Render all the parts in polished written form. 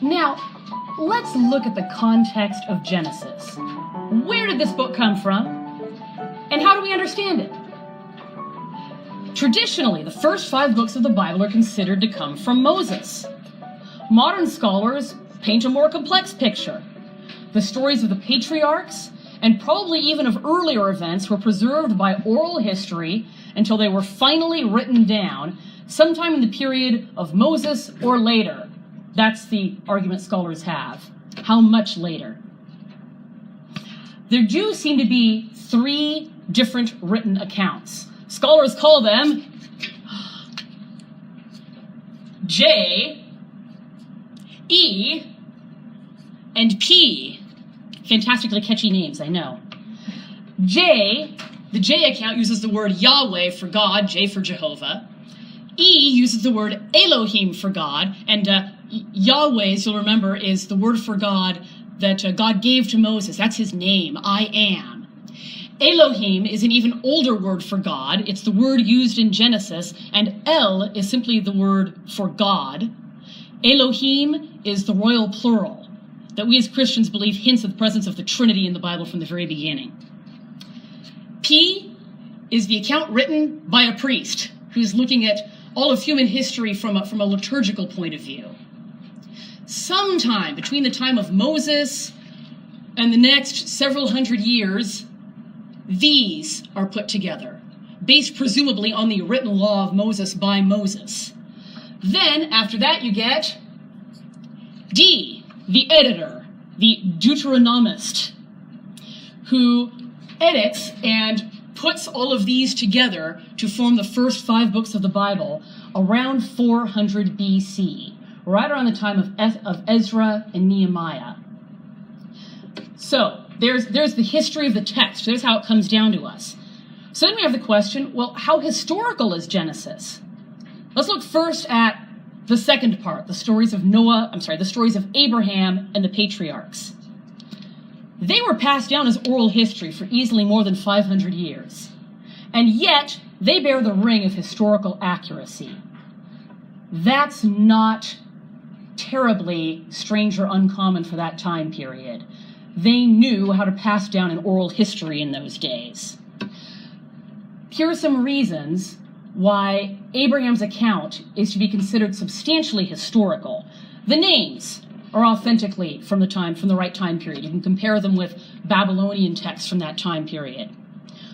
Now, let's look at the context of Genesis. Where did this book come from? And how do we understand it? Traditionally, the first 5 books of the Bible are considered to come from Moses. Modern scholars paint a more complex picture. The stories of the patriarchs, and probably even of earlier events, were preserved by oral history until they were finally written down sometime in the period of Moses or later. That's the argument scholars have. How much later? There do seem to be 3 different written accounts. Scholars call them J, E, and P. Fantastically catchy names, I know. J, the J account uses the word Yahweh for God, J for Jehovah. E uses the word Elohim for God, and Yahweh, as you'll remember, is the word for God that God gave to Moses. That's his name, I am. Elohim is an even older word for God. It's the word used in Genesis, and El is simply the word for God. Elohim is the royal plural that we as Christians believe hints at the presence of the Trinity in the Bible from the very beginning. P is the account written by a priest who's looking at all of human history from a liturgical point of view. Sometime between the time of Moses and the next several hundred years, these are put together, based presumably on the written law of Moses by Moses. Then, after that, you get D, the editor, the Deuteronomist, who edits and puts all of these together to form the first 5 books of the Bible around 400 BC, right around the time of Ezra and Nehemiah. So, there's the history of the text. There's how it comes down to us. So then we have the question, well, how historical is Genesis? Let's look first at the second part, the stories of Abraham and the patriarchs. They were passed down as oral history for easily more than 500 years, and yet they bear the ring of historical accuracy. That's not terribly strange or uncommon for that time period. They knew how to pass down an oral history in those days. Here are some reasons why Abraham's account is to be considered substantially historical. The names are authentically from the right time period. You can compare them with Babylonian texts from that time period.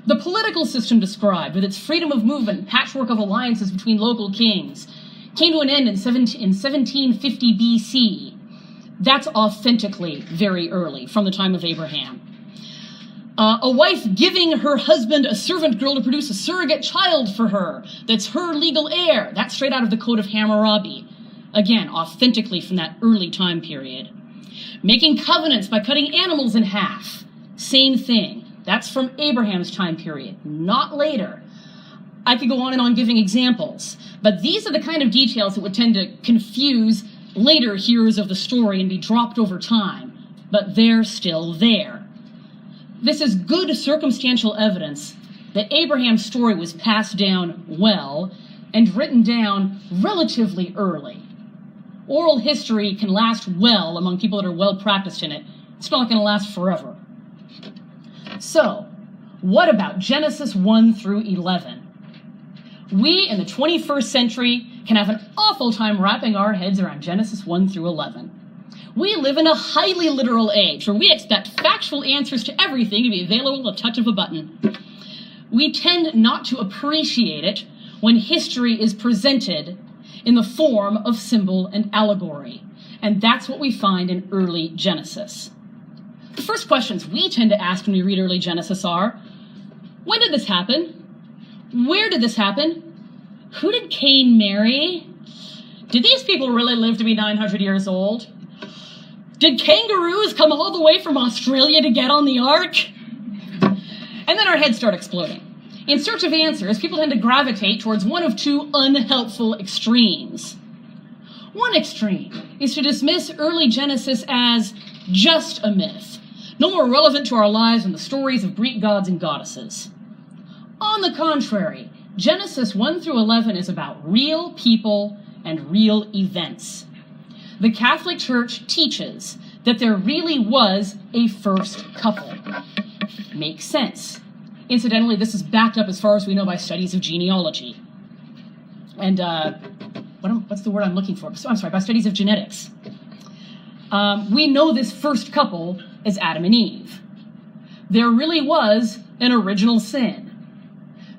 The political system described, with its freedom of movement and patchwork of alliances between local kings, came to an end in 1750 BC. That's authentically very early, from the time of Abraham. A wife giving her husband a servant girl to produce a surrogate child for her that's her legal heir. That's straight out of the Code of Hammurabi. Again, authentically from that early time period. Making covenants by cutting animals in half. Same thing. That's from Abraham's time period, not later. I could go on and on giving examples, but these are the kind of details that would tend to confuse later hearers of the story and be dropped over time, but they're still there. This is good circumstantial evidence that Abraham's story was passed down well and written down relatively early. Oral history can last well among people that are well practiced in it. It's not going to last forever. So, what about Genesis 1 through 11? We in the 21st century can have an awful time wrapping our heads around Genesis 1 through 11. We live in a highly literal age where we expect factual answers to everything to be available at the touch of a button. We tend not to appreciate it when history is presented in the form of symbol and allegory. And that's what we find in early Genesis. The first questions we tend to ask when we read early Genesis are, when did this happen? Where did this happen? Who did Cain marry? Did these people really live to be 900 years old? Did kangaroos come all the way from Australia to get on the ark? And then our heads start exploding. In search of answers, people tend to gravitate towards one of 2 unhelpful extremes. One extreme is to dismiss early Genesis as just a myth, no more relevant to our lives than the stories of Greek gods and goddesses. On the contrary, Genesis 1 through 11 is about real people and real events. the Catholic Church teaches that there really was a first couple. Makes sense. Incidentally, this is backed up as far as we know by studies of genealogy. And what's the word I'm looking for? I'm sorry, by studies of genetics. We know this first couple as Adam and Eve. There really was an original sin.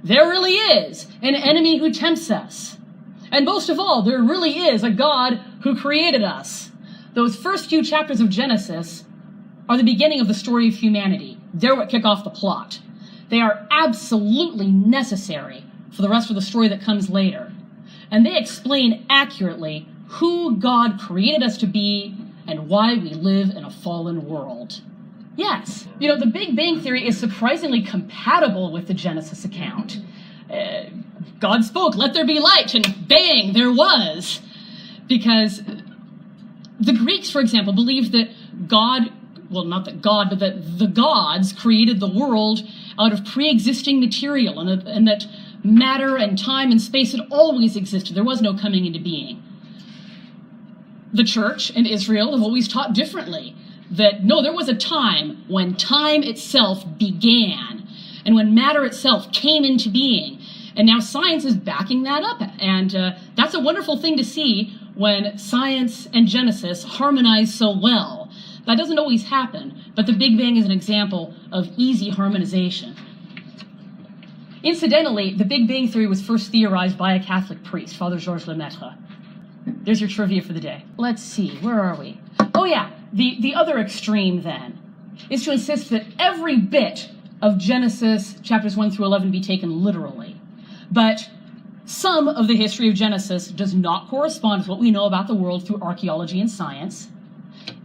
There really is an enemy who tempts us. And most of all, there really is a God who created us. Those first few chapters of Genesis are the beginning of the story of humanity. They're what kick off the plot. They are absolutely necessary for the rest of the story that comes later. And they explain accurately who God created us to be and why we live in a fallen world. Yes, the Big Bang Theory is surprisingly compatible with the Genesis account. God spoke, let there be light, and bang, there was. Because the Greeks, for example, believed that God, well, not that God, but that the gods created the world out of pre-existing material, and that matter and time and space had always existed. There was no coming into being. The Church and Israel have always taught differently. That, no, there was a time when time itself began and when matter itself came into being. And now science is backing that up. And that's a wonderful thing to see when science and Genesis harmonize so well. That doesn't always happen, but the Big Bang is an example of easy harmonization. Incidentally, the Big Bang Theory was first theorized by a Catholic priest, Father Georges Lemaitre. There's your trivia for the day. Let's see, where are we? Oh yeah, the other extreme then is to insist that every bit of Genesis chapters 1 through 11 be taken literally. But some of the history of Genesis does not correspond with what we know about the world through archaeology and science.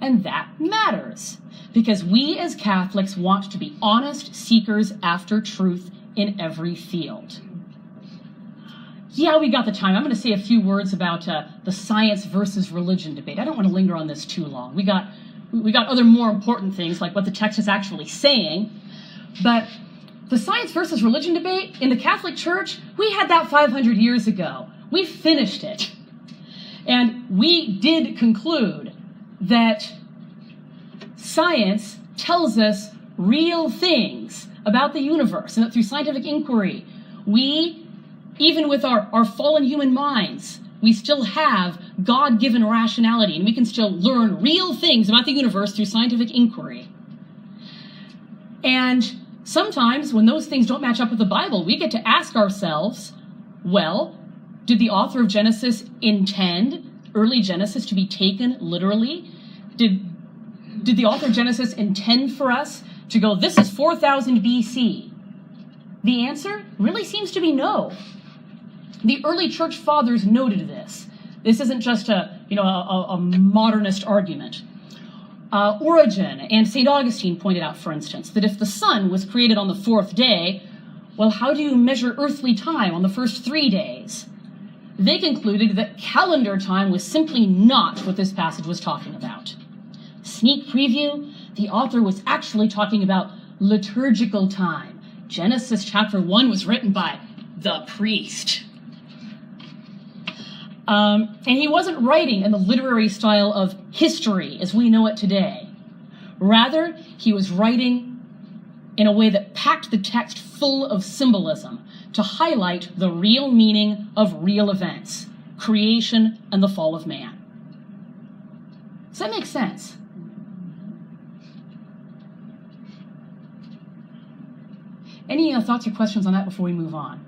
And that matters, because we as Catholics want to be honest seekers after truth in every field. Yeah, we got the time. I'm going to say a few words about the science versus religion debate. I don't want to linger on this too long. We got other more important things, like what the text is actually saying. But the science versus religion debate in the Catholic Church, we had that 500 years ago. We finished it. And we did conclude that science tells us real things about the universe, and that through scientific inquiry, we, even with our fallen human minds, we still have God-given rationality, and we can still learn real things about the universe through scientific inquiry. And sometimes, when those things don't match up with the Bible, we get to ask ourselves, well, did the author of Genesis intend early Genesis to be taken literally? Did the author of Genesis intend for us to go, this is 4000 BC? The answer really seems to be no. The early church fathers noted this. This isn't just a modernist argument. Origen and St. Augustine pointed out, for instance, that if the sun was created on the fourth day, well, how do you measure earthly time on the first 3 days? They concluded that calendar time was simply not what this passage was talking about. Sneak preview, the author was actually talking about liturgical time. Genesis chapter 1 was written by the priest. And he wasn't writing in the literary style of history as we know it today. Rather, he was writing in a way that packed the text full of symbolism to highlight the real meaning of real events, creation and the fall of man. Does that make sense? Any thoughts or questions on that before we move on?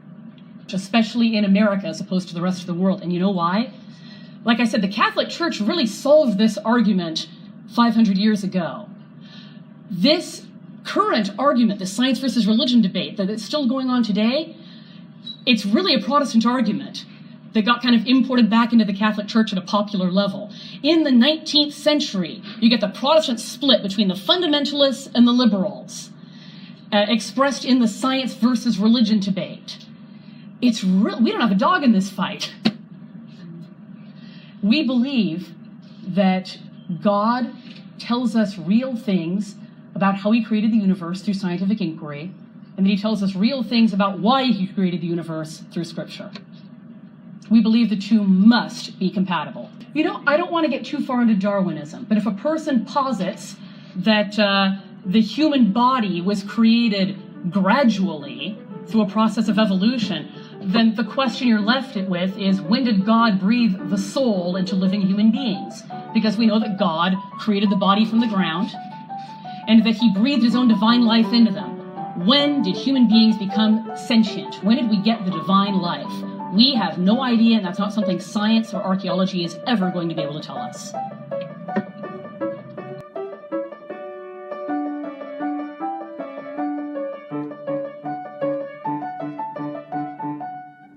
Especially in America as opposed to the rest of the world. And you know why? Like I said, the Catholic Church really solved this argument 500 years ago. This current argument, the science versus religion debate that is still going on today, it's really a Protestant argument that got kind of imported back into the Catholic Church at a popular level. In the 19th century, you get the Protestant split between the fundamentalists and the liberals, expressed in the science versus religion debate. We don't have a dog in this fight. We believe that God tells us real things about how he created the universe through scientific inquiry, and that he tells us real things about why he created the universe through Scripture. we believe the two must be compatible. I don't want to get too far into Darwinism, but if a person posits that the human body was created gradually through a process of evolution, then the question you're left with is, when did God breathe the soul into living human beings? Because we know that God created the body from the ground, and that he breathed his own divine life into them. When did human beings become sentient? When did we get the divine life? We have no idea, and that's not something science or archaeology is ever going to be able to tell us.